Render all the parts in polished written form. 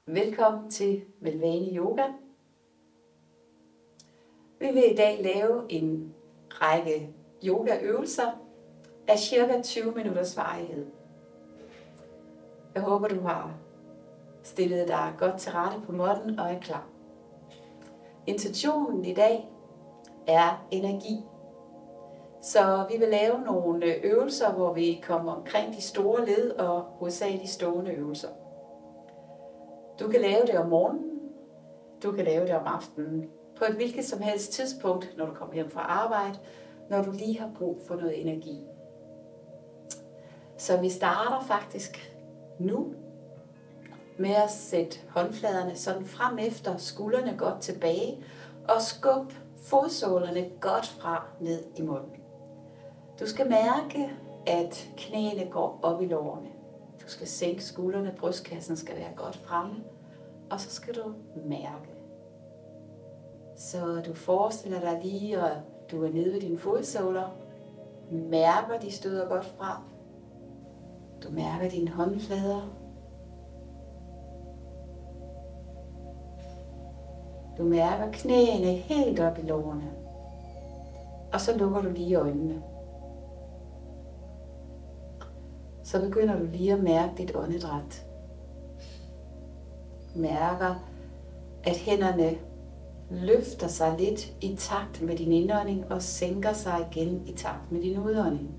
Velkommen til Velvane Yoga. Vi vil i dag lave en række yogaøvelser af cirka 20 minutters varighed. Jeg håber, du har stillet dig godt til rette på måtten og er klar. Intentionen i dag er energi. Så vi vil lave nogle øvelser, hvor vi kommer omkring de store led og hovedsageligt stående øvelser. Du kan lave det om morgenen, du kan lave det om aftenen, på et hvilket som helst tidspunkt, når du kommer hjem fra arbejde, når du lige har brug for noget energi. Så vi starter faktisk nu med at sætte håndfladerne sådan frem efter, skuldrene godt tilbage, og skub fodsålerne godt fra ned i munden. Du skal mærke, at knæene går op i lårene. Du skal sænke skuldrene, brystkassen skal være godt fremme, og så skal du mærke. Så du forestiller dig lige, at du er nede ved dine fodsåler. Mærker, de støder godt frem. Du mærker dine håndflader. Du mærker knæene helt op i lårene. Og så lukker du lige øjnene. Så begynder du lige at mærke dit åndedræt. Mærker, at hænderne løfter sig lidt i takt med din indånding og sænker sig igen i takt med din udånding.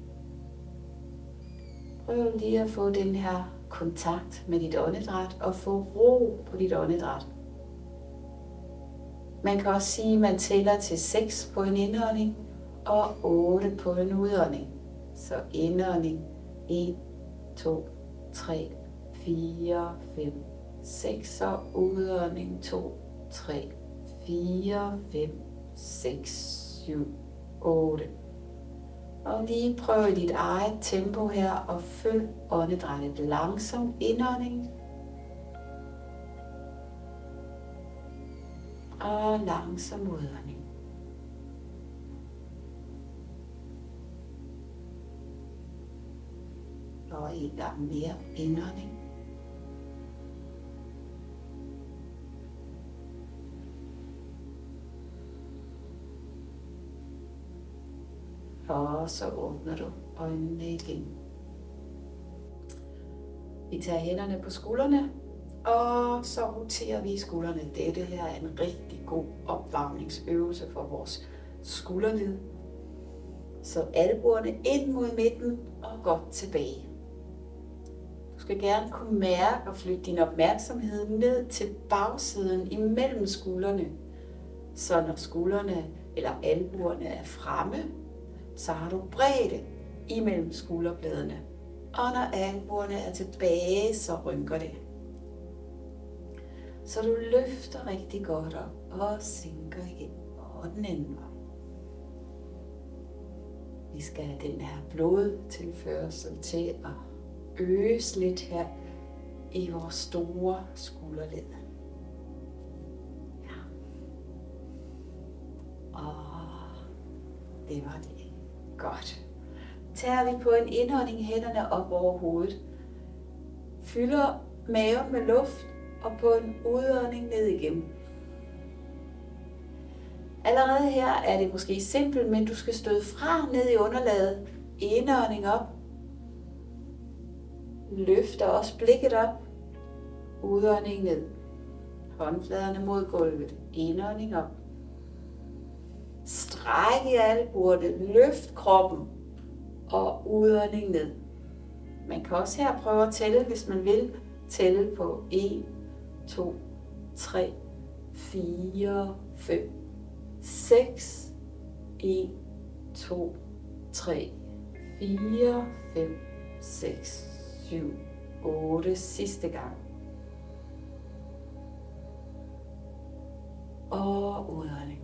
Prøv lige at få den her kontakt med dit åndedræt og få ro på dit åndedræt. Man kan også sige, at man tæller til 6 på en indånding og 8 på en udånding. Så indånding 1, 2, 3, 4, 5, 6 og udånding 2, 3, 4, 5, 6, 7, 8. Og lige prøv i dit eget tempo her og følg åndedrættet. Langsom indånding og langsom udånding. Og en gang mere indånding. Og så åbner du øjnene igen. Vi tager hænderne på skuldrene, og så roterer vi skuldrene. Dette her er en rigtig god opvarmningsøvelse for vores skulderled. Så albuerne ind mod midten og godt tilbage. Du skal gerne kunne mærke og flytte din opmærksomhed ned til bagsiden imellem skuldrene. Så når skuldrene eller albuerne er fremme, så har du bredde imellem skulderbladene. Og når albuerne er tilbage, så rynker det. Så du løfter rigtig godt op og sænker igen. Og den anden vej. Vi skal have den her blodtilførsel til at øges lidt her i vores store skulderled. Ja. Og det var det. Godt. Tager vi på en indånding hænderne op over hovedet. Fylder maven med luft og på en udånding ned igen. Allerede her er det måske simpelt, men du skal støde fra ned i underlaget. Indånding op. Løfter også blikket op. Udånding ned. Håndfladerne mod gulvet. Indånding op. Stræk i albuerne, løft kroppen og udånding ned. Man kan også her prøve at tælle, hvis man vil. Tælle på 1, 2, 3, 4, 5, 6, 1, 2, 3, 4, 5, 6, 7, 8. Sidste gang. Og udånding.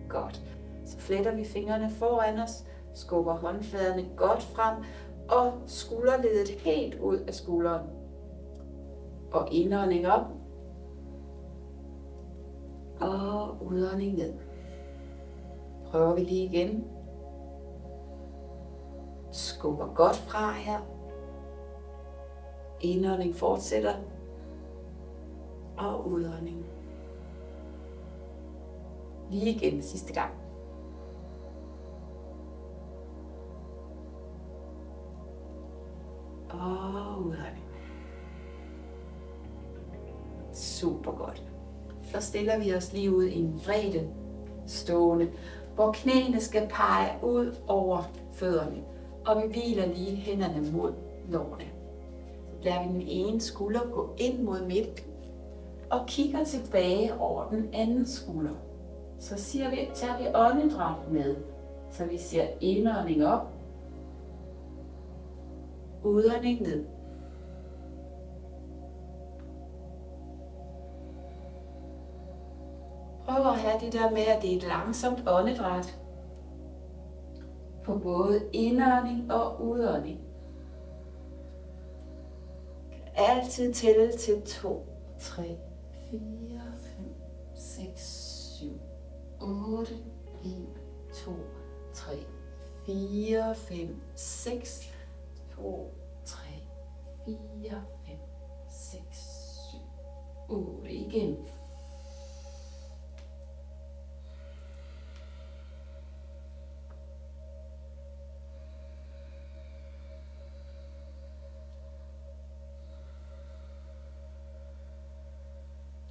Godt. Så fletter vi fingrene foran os, skubber håndfladerne godt frem og skulderledet helt ud af skulderen. Og indånding op. Og udånding ned. Prøver vi lige igen. Skubber godt fra her. Indånding fortsætter. Og udånding. Lige igen sidste gang. Og udånding. Super godt. Så stiller vi os lige ud i en bredde stående, hvor knæene skal pege ud over fødderne, og vi hviler lige hænderne mod lårene. Så lader vi den ene skulder gå ind mod midten, og kigger tilbage over den anden skulder. Så tager vi åndedræt med, så vi ser indånding op, udånding ned. Prøv at have det der med, at det er et langsomt åndedræt på både indånding og udånding. Altid tælle til 2, 3, 4, 5, 6, 7, 8, 1, 2, 3, 4, 5, 6, 2, 3, 4, 5, 6, 7, 8 igen.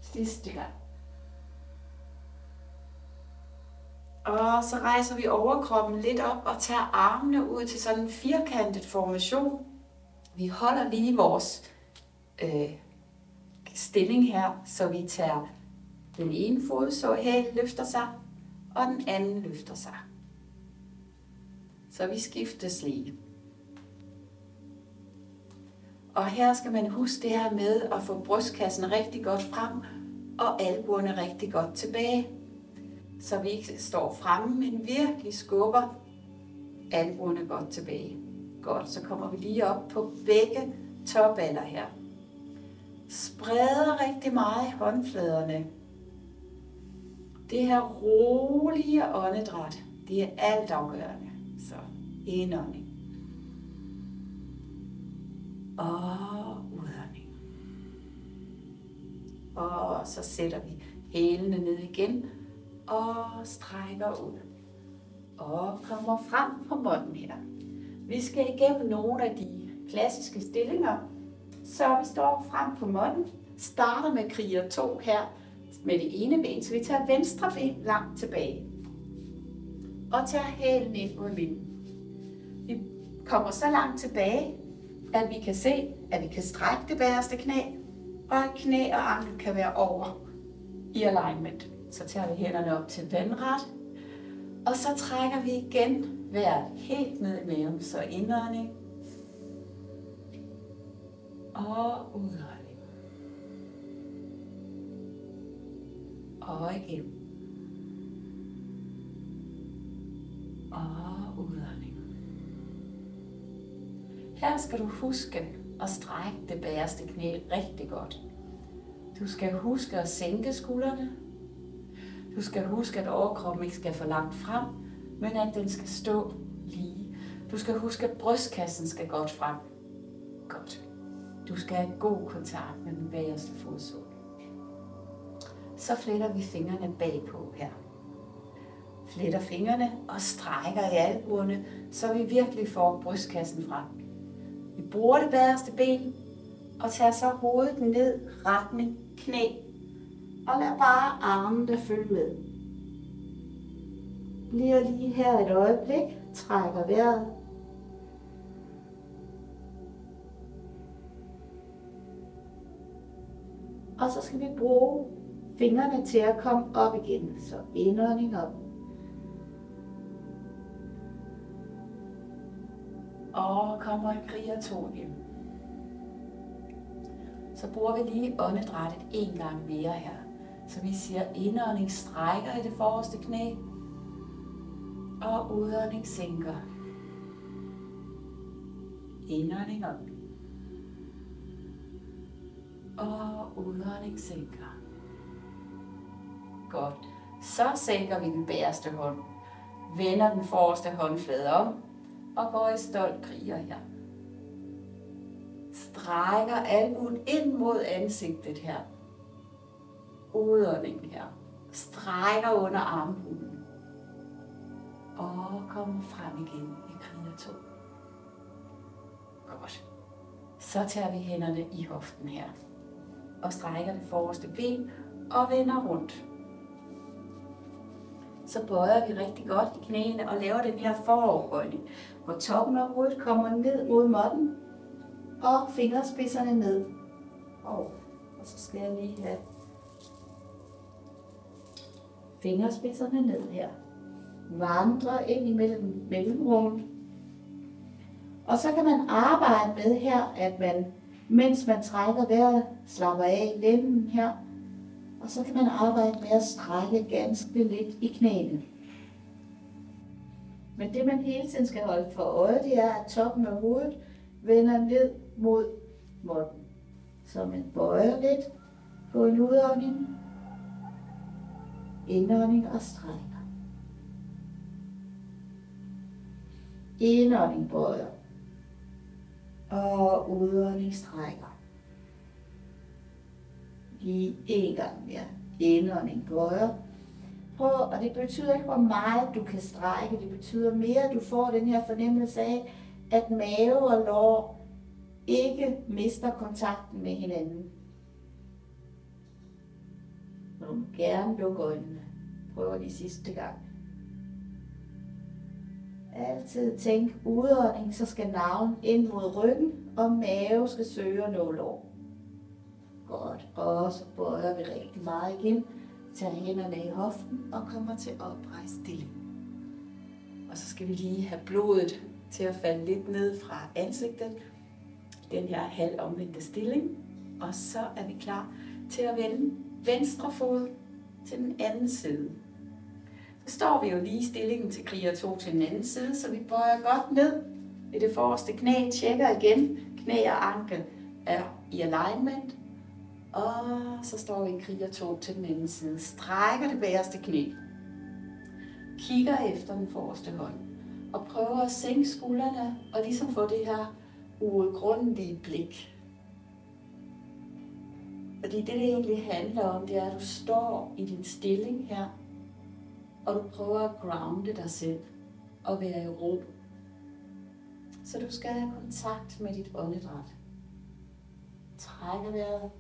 Sidste gang. Og så rejser vi overkroppen lidt op og tager armene ud til sådan en firkantet formation. Vi holder lige vores stilling her, så vi tager den ene fod, så hælen løfter sig, og den anden løfter sig. Så vi skiftes lige. Og her skal man huske det her med at få brystkassen rigtig godt frem, og albuerne rigtig godt tilbage. Så vi ikke står fremme, men virkelig skubber albuerne godt tilbage. Godt, så kommer vi lige op på begge tåballer her. Spreder rigtig meget i håndfladerne. Det her rolige åndedræt, det er altafgørende. Så indånding. Og udånding. Og så sætter vi hælene ned igen og strækker ud. Og kommer frem på måtten her. Vi skal igennem nogle af de klassiske stillinger, så vi står frem på måtten. Starter med kriger 2 her med det ene ben, så vi tager venstre ben langt tilbage. Og tager hælen ind mod midten. Vi kommer så langt tilbage, at vi kan se, at vi kan strække det bagerste knæ, og at knæ og ankel kan være over i alignment. Så tager vi hænderne op til vandret, og så trækker vi igen vejret helt ned i maven, så indånding og udånding. Og igen. Og udånding. Her skal du huske at strække det bagerste knæ rigtig godt. Du skal huske at sænke skuldrene. Du skal huske, at overkroppen ikke skal for langt frem, men at den skal stå lige. Du skal huske, at brystkassen skal godt frem. Godt. Du skal have god kontakt med den bagerste fodsål. Så fletter vi fingrene bagpå her. Fletter fingrene og strækker i albuerne, så vi virkelig får brystkassen frem. Vi bruger det bagerste ben og tager så hovedet ned, retning, knæ. Og lad bare armene følge med. Bliver lige her et øjeblik, trækker vejret. Og så skal vi bruge fingrene til at komme op igen. Så indånding op. Og kommer en kriger 2 igen. Så bruger vi lige åndedrættet en gang mere her. Så vi siger indånding strækker i det forreste knæ. Og udånding sænker. Indånding op. Og udånding sænker. Godt. Så sænker vi den bagerste hånd. Vender den forreste håndflade om. Og går i stolt kriger her. strækker albuen ind mod ansigtet her. Udånding her. Strækker under armhulen. Og kommer frem igen i kriger 2. Godt. Så tager vi hænderne i hoften her. Og strækker det forreste ben og vender rundt. Så bøjer vi rigtig godt i knæene og laver den her foroverbøjning, hvor toppen af hovedet kommer ned mod måtten og fingerspidserne ned. Og så skal jeg lige have fingerspidserne ned her. Vandrer ind imellem mellemrummet. Og så kan man arbejde med her, at man, mens man trækker vejret, slapper af i lænden her. Og så kan man arbejde med at strække ganske lidt i knæene. Men det man hele tiden skal holde for øje, det er, at toppen af hovedet vender ned mod måtten. Så man bøjer lidt på en udånding, indånding og strækker. Indånding bøjer og udånding strækker. Lige en gang mere. Indånding bøjer. Og det betyder ikke, hvor meget du kan strække. Det betyder mere, at du får den her fornemmelse af, at mave og lår ikke mister kontakten med hinanden. Du må gerne lukke øjnene. Prøv lige sidste gang. Altid tænk udånding, så skal naven ind mod ryggen, og mave skal søge at nå lår. Godt, og så bøjer vi rigtig meget igen. Tager hænderne i hoften og kommer til oprejst stilling. Og så skal vi lige have blodet til at falde lidt ned fra ansigtet. Den her halvomvendte stilling. Og så er vi klar til at vende venstre fod til den anden side. Så står vi jo lige i stillingen til kriger 2 til den anden side, så vi bøjer godt ned ved det forreste knæ, tjekker igen. Knæ og ankel er i alignment. Og så står vi i kriger 2 til den anden side. Strækker det bagerste knæ. Kigger efter den forreste hånd. Og prøver at sænke skuldrene og ligesom få det her uudgrundelige blik. Fordi det egentlig handler om, det er, at du står i din stilling her, og du prøver at grounde dig selv og være i ro. Så du skal have kontakt med dit åndedræt. Trækker vejret.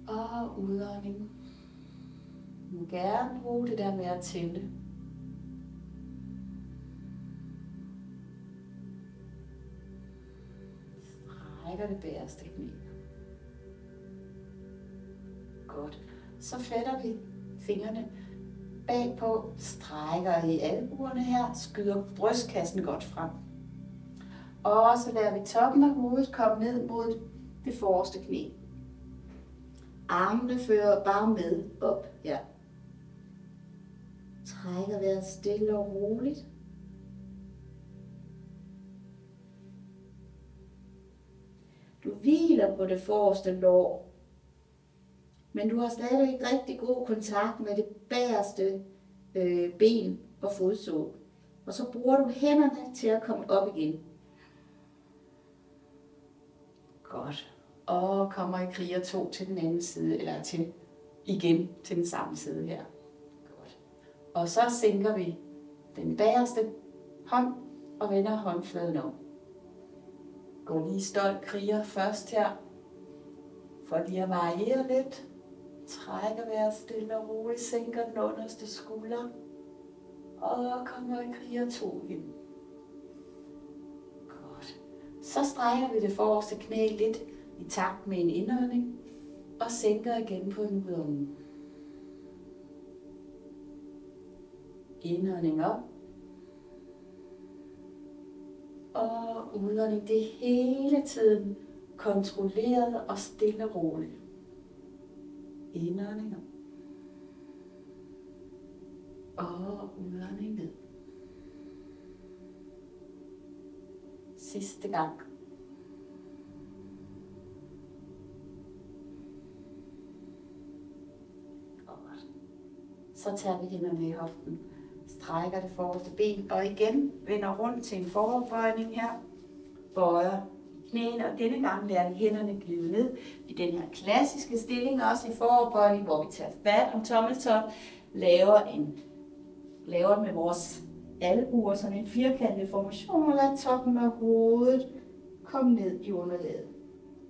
Og udånding. Du må gerne bruge det der med at tælle. Strækker det bagerste knæ. Godt. Så fletter vi fingrene bagpå, strækker i albuerne her, skyder brystkassen godt frem. Og så lader vi toppen af hovedet komme ned mod det forreste knæ. Armene fører bare med op her. Trækker vejret stille og roligt. Du hviler på det forreste lår. Men du har stadig rigtig god kontakt med det bagerste ben og fodsål. Og så bruger du hænderne til at komme op igen. Godt. Og kommer i kriger 2 til den anden side, eller igen til den samme side her. Godt. Og så sænker vi den bagerste hånd og vender håndfladen om. Gå lige stolt kriger først her, for lige at variere lidt. Trækker vejret stille og roligt, sænker den underste skulder. Og kommer i kriger 2 igen. Godt. Så strækker vi det forreste knæ lidt i takt med en indånding. Og sænker igen på en udånding. Indånding op. Og udånding, det er hele tiden kontrolleret og stille og roligt. Indånding op. Og udånding ned. Sidste gang. Godt. Så tager vi hænderne i hoften. Strækker det forreste ben og igen vender rundt til en foroverbøjning her. bøjer knæene, og denne gang lader vi hænderne glide ned i den her klassiske stilling, også i forward hvor vi tager fat om tommeltot, laver med vores albuer sådan en firkantet formation, og lader toppen af hovedet komme ned i underlaget,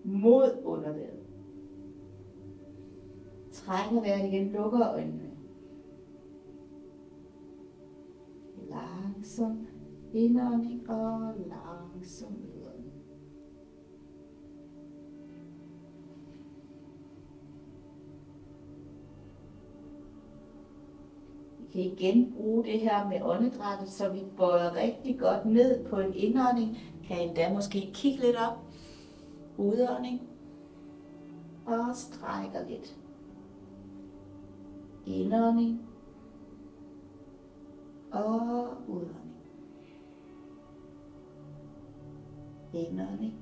mod underlaget. Trækker vejret igen, lukker øjnene. Langsom indånding og langsom udånding. Vi kan igen bruge det her med åndedrættet, så vi bøjer rigtig godt ned på en indånding. Kan endda måske kigge lidt op. Udånding. Og strækker lidt. Indånding. Og udånding. Indånding.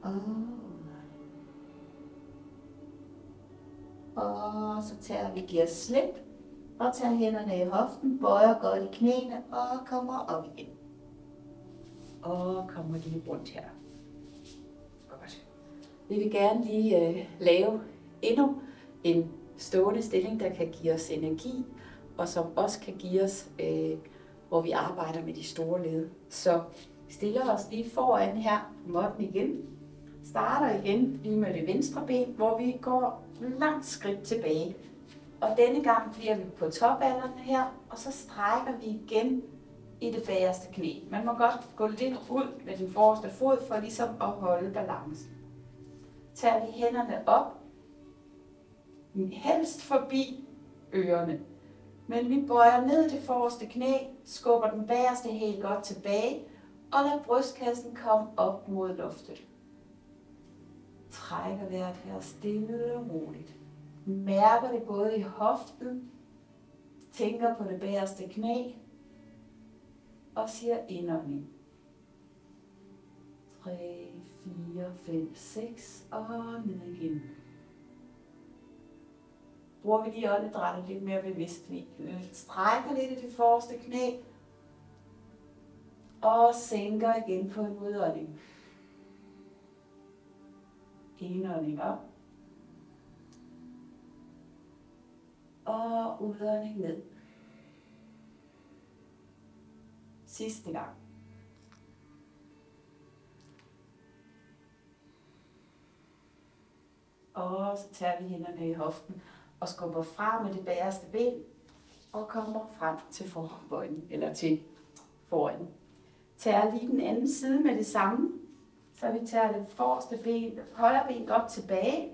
Og udånding. Og så tager vi, giver slip. Og tager hænderne i hoften, bøjer godt i knæene og kommer op igen. Og kommer lige rundt her. Godt. Vi vil gerne lige lave endnu en stående stilling, der kan give os energi, og som også kan give os, hvor vi arbejder med de store led. Så vi stiller os lige foran her på måtten igen. Starter igen lige med det venstre ben, hvor vi går langt skridt tilbage. Og denne gang bliver vi på topalderen her, og så strækker vi igen i det bagerste knæ. Man må godt gå lidt ud med den forreste fod for ligesom at holde balancen. Tager vi hænderne op, helst forbi ørerne. Men vi bøjer ned det forreste knæ, skubber den bagerste helt godt tilbage, og lader brystkassen komme op mod loftet. Trækker vejret her stille og roligt. Mærker det både i hoften, tænker på det bagerste knæ, og siger indånding. 3, 4, 5, 6 og ned igen. Bruger vi lige åndedrættet lidt mere bevidst. Vi strækker lidt i det forreste knæ, og sænker igen på en udånding. Indånding op. Og udånding ned. Sidste gang. Og så tager vi hænderne i hoften og skubber frem med det bagerste ben og kommer frem til foran, eller til foran. Tager lige den anden side med det samme, så vi tager det forreste ben, højre ben godt tilbage,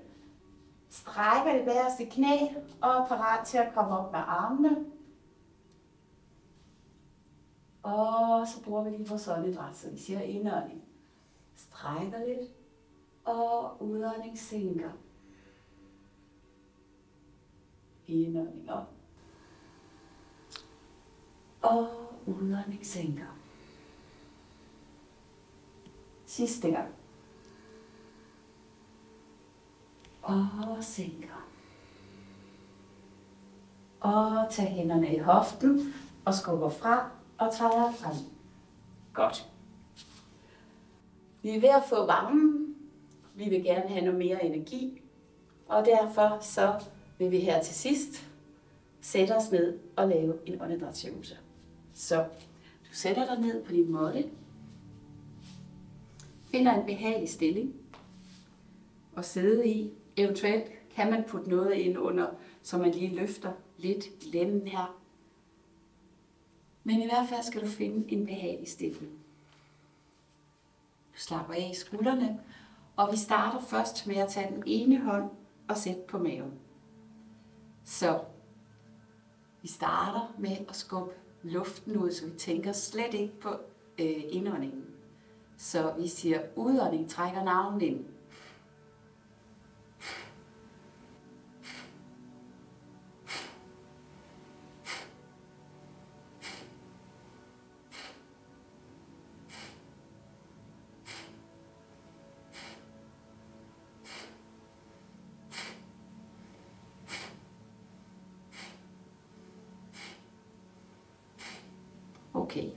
strækker det bagerste knæ og er parat til at komme op med armene. Og så bruger vi lige vores åndedræt, så vi siger indånding. Strækker lidt og udånding sænker. Indånding op. Og udånding sænker. Sidste gang. Og sænker. Og tag hænderne i hoften og skubber frem og træder frem. Godt. Vi er ved at få varmen. Vi vil gerne have noget mere energi. Og derfor så vil vi her til sidst sætte os ned og lave en åndedrætsøvelse. Så du sætter dig ned på din måtte. Finder en behagelig stilling og sidde i. Eventuelt kan man putte noget ind under, så man lige løfter lidt lænden her. Men i hvert fald skal du finde en behagelig stilling. Du slapper af i skuldrene, og vi starter først med at tage den ene hånd og sætte på maven. Så vi starter med at skubbe luften ud, så vi tænker slet ikke på indåndingen. Så vi siger udånding, trækker navlen ind. Okay.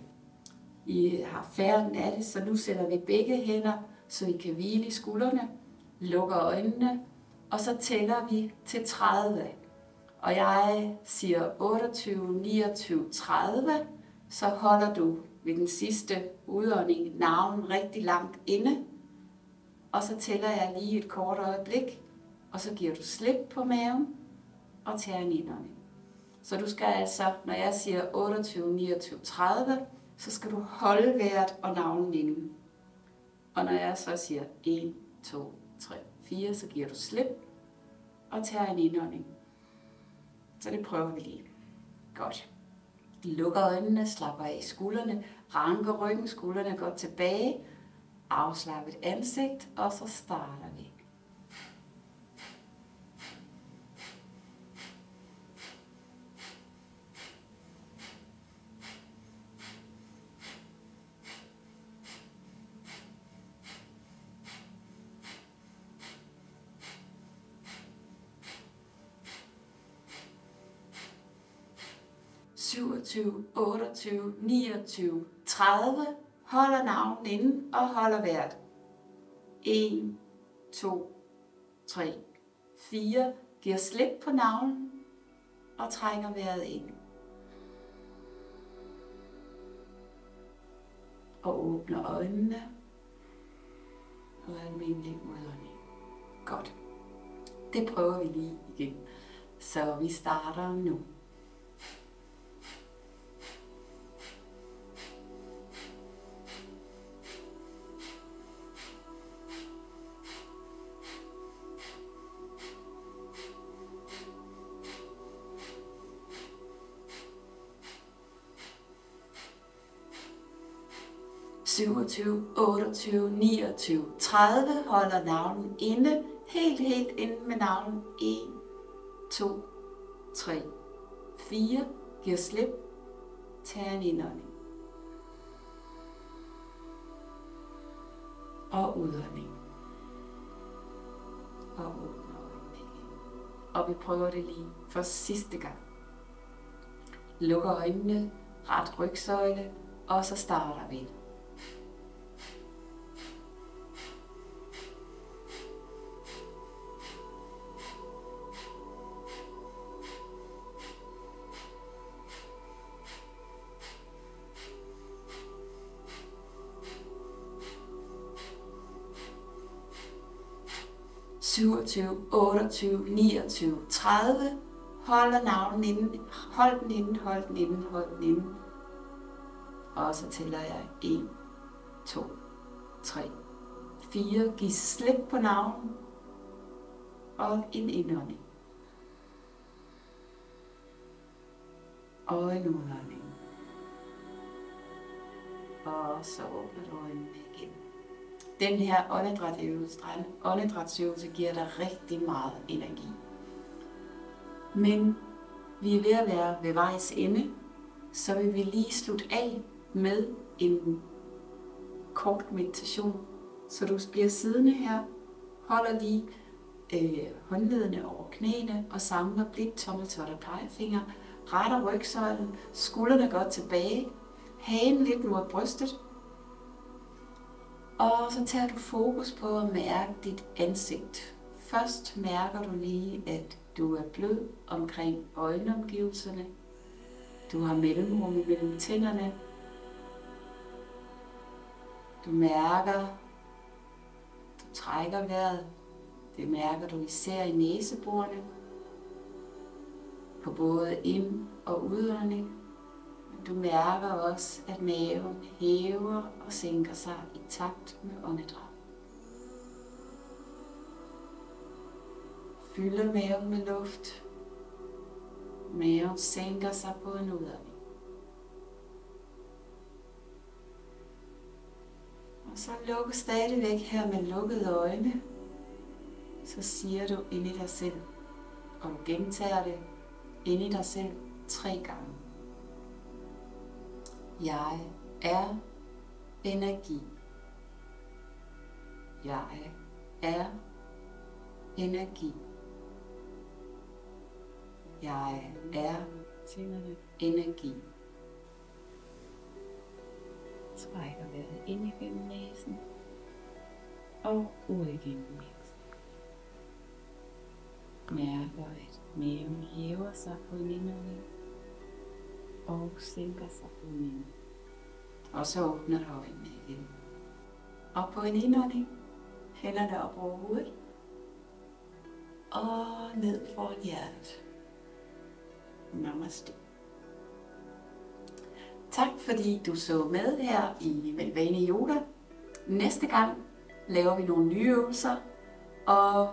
I har færden af det, så nu sætter vi begge hænder, så I kan hvile i skuldrene, lukker øjnene, og så tæller vi til 30. Og jeg siger 28, 29, 30, så holder du ved den sidste udånding naven rigtig langt inde, og så tæller jeg lige et kort øjeblik, og så giver du slip på maven og tager en indånding. Så du skal altså, når jeg siger 28, 29, 30, så skal du holde vejret og navlen inde. Og når jeg så siger 1, 2, 3, 4, så giver du slip og tager en indånding. Så det prøver vi lige. Godt. Lukker øjnene, slapper af i skuldrene, ranker ryggen, skuldrene går tilbage, afslappet ansigt, og så starter vi. 27, 28, 29, 30. Holder navlen inde og holder vejret. 1, 2, 3, 4. Giver slip på navlen og trækker vejret ind. Og åbner øjnene og almindelig udånding. Godt. Det prøver vi lige igen. Så vi starter nu. 27, 28, 29, 30. Holder navlen inde. Helt inde med navlen. 1, 2, 3, 4. Giv slip. Tag en indånding. Og udånding. Og åbner øjnene igen. Og vi prøver det lige for sidste gang. Lukker øjnene. Ret rygsøjle. Og så starter vi. 27, 28, 29, 30. Holder navlen inde. Hold den inde, hold den inde, hold den inde. Og så tæller jeg 1, 2, 3, 4. Giv slip på navlen. Og en indånding. Og en udånding. Og så åbner du øjnene igen. Den her åndedrætsøvelse giver dig rigtig meget energi. Men vi er ved at være ved vejs ende, så vil vi lige slutte af med en kort meditation. Så du bliver siddende her, holder lige håndledene over knæene og samler blik, tommeltot og pegefinger, retter rygsøjlen, skuldrene går tilbage, hagen lidt mod brystet. Og så tager du fokus på at mærke dit ansigt. Først mærker du lige, at du er blød omkring øjenomgivelserne. Du har mellemrum mellem tænderne. Du mærker, du trækker vejret. Det mærker du især i næseborene. På både ind- og udånding. Du mærker også, at maven hæver og sænker sig i takt med åndedræt. Fylder maven med luft. Maven sænker sig på en udånding. Og så lukker stadigvæk her med lukkede øjne. Så siger du ind i dig selv, og du gentager det ind i dig selv 3 gange. Jeg er energi. Jeg er energi. Jeg er energi. trækker vejret ind igennem næsen og ud igennem næsen. Mærker, at maven hæver sig på en indånding og sænker sig på en indånding. Og så åbner du øjnene igen. Og på en indånding, hænderne op over hovedet og ned foran hjertet. Namaste. Tak fordi du så med her i Velvane Yoga. Næste gang laver vi nogle nye øvelser, og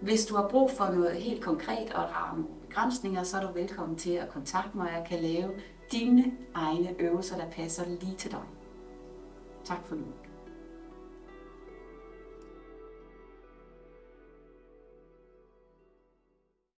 hvis du har brug for noget helt konkret og har nogle begrænsninger, så er du velkommen til at kontakte mig, og jeg kan lave dine egne øvelser, der passer lige til dig. Tak for nu.